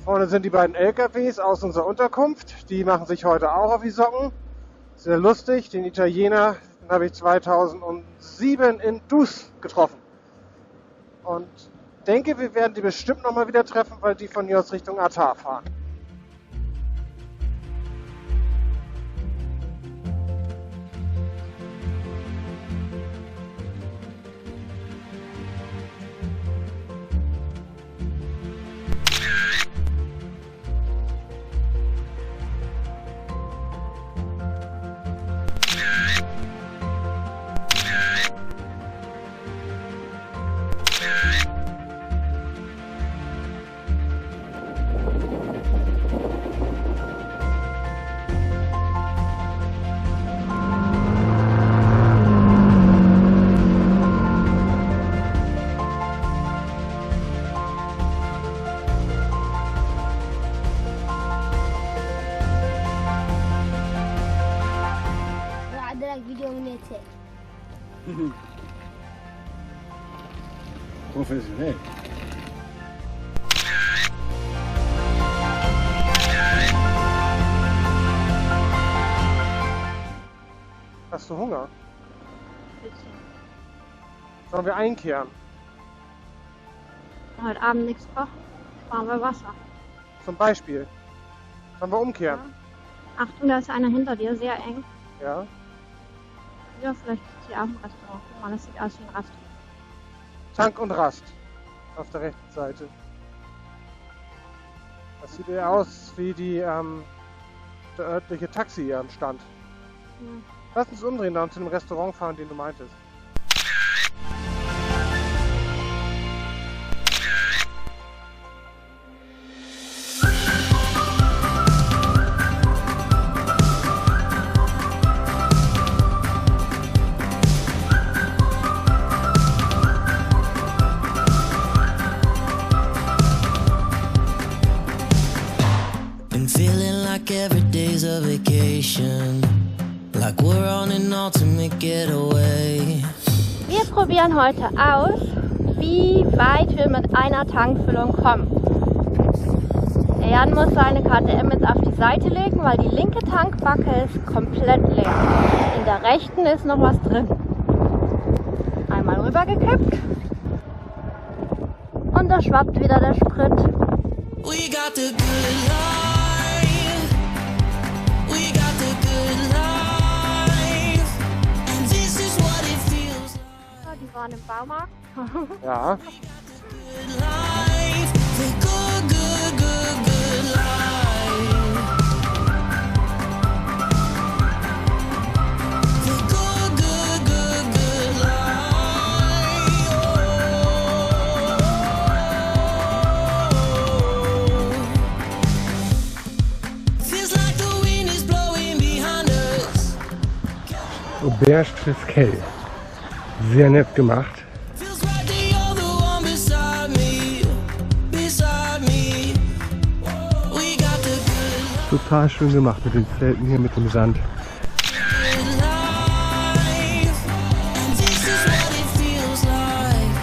Vorne sind die beiden LKWs aus unserer Unterkunft. Die machen sich heute auch auf die Socken. Sehr lustig. Den Italiener, den habe ich 2007 in Dus getroffen. Und denke, wir werden die bestimmt nochmal wieder treffen, weil die von hier aus Richtung Atar fahren. Professionell. Hast du Hunger? Sollen wir einkehren? Heute Abend nichts kochen, brauchen wir Wasser. Zum Beispiel. Sollen wir umkehren? Ja. Achtung, da ist einer hinter dir, sehr eng. Ja. Ja, vielleicht ist hier auch ein Restaurant. Guck mal, das sieht aus wie ein Restaurant. Tank und Rast. Auf der rechten Seite. Das sieht eher aus wie der örtliche Taxi am Stand. Ja. Lass uns umdrehen und zu dem Restaurant fahren, den du meintest. Every day's a vacation, like we're on an ultimate getaway. Wir probieren heute aus, wie weit wir mit einer Tankfüllung kommen. Der Jan muss seine KTM jetzt auf die Seite legen, weil die linke Tankbacke ist komplett leer. In der rechten ist noch was drin. Einmal rübergekippt und da schwappt wieder der Sprit. We got the good life. We got the good life. And this is what it feels like. Die waren im Baumarkt. Ja. Good life. The good, good, good, good life. The good, good, good, good life. Feels like the wind is blowing behind us. Auberge Triskel. Sehr nett gemacht. Feels like the other one beside me. Beside me. We got the good Total schön gemacht mit den Zelten hier, mit dem Sand. life. And this is what it feels like.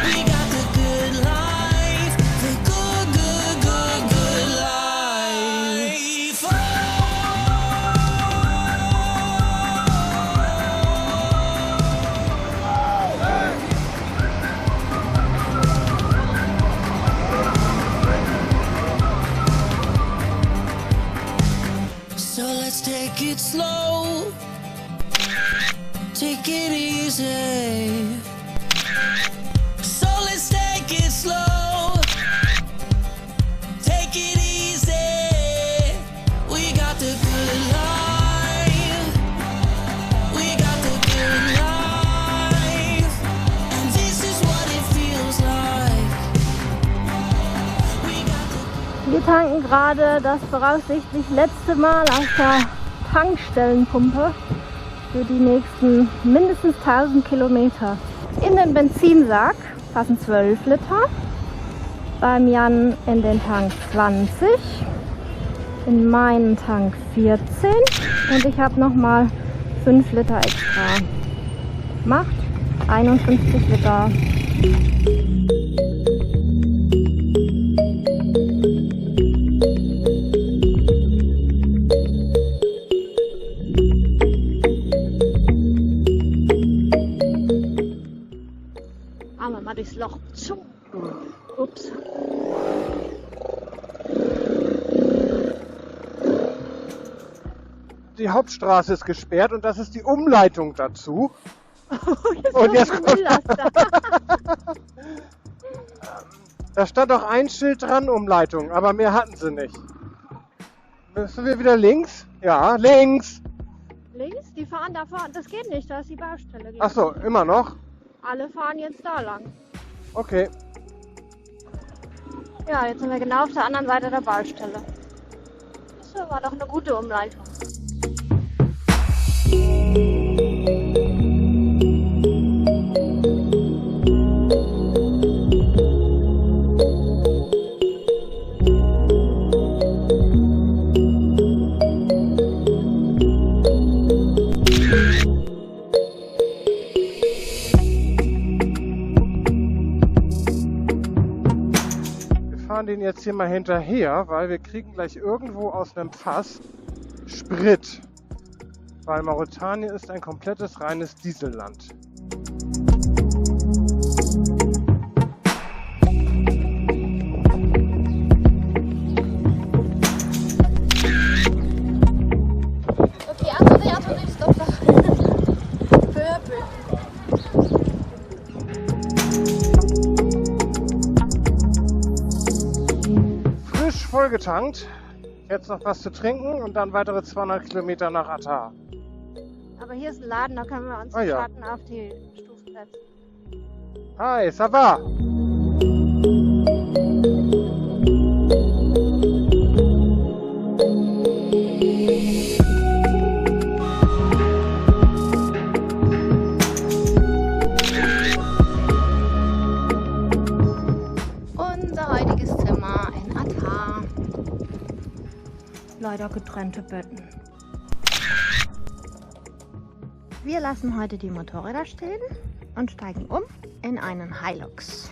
We got the good life. The good, good, good, good life. So let's take it slow. Take it easy. So let's take it slow. Take it easy. We got the good life. We got the good life. And this is what it feels like. We got the Wir tanken gerade das voraussichtlich letzte Mal auf der Tankstellenpumpe für die nächsten mindestens 1000 Kilometer. In den Benzinsack passen 12 Liter, beim Jan in den Tank 20, in meinen Tank 14 und ich habe nochmal 5 Liter extra. Macht 51 Liter. durchs Loch. Ups. Die Hauptstraße ist gesperrt und das ist die Umleitung dazu. Und jetzt kommt... Da stand auch ein Schild dran, Umleitung, aber mehr hatten sie nicht. Müssen wir wieder links? Ja, links! Links? Die fahren da vorne. Das geht nicht, da ist die Baustelle. Ach so, immer noch? Alle fahren jetzt da lang. Okay. Ja, jetzt sind wir genau auf der anderen Seite der Baustelle. Das war doch eine gute Umleitung. Wir fahren den jetzt hier mal hinterher, weil wir kriegen gleich irgendwo aus einem Fass Sprit. Weil Mauretanien ist ein komplettes reines Dieselland. Okay, attendez, stop là. Peu à peu. Frisch vollgetankt. Jetzt noch was zu trinken und dann weitere 200 Kilometer nach Attar. Aber hier ist ein Laden, da können wir uns Ah, ja. Schatten auf die Stufen setzen. Hi, ça va? Unser heutiges Zimmer in Attar. Leider getrennte Betten. Wir lassen heute die Motorräder stehen und steigen um in einen Hilux.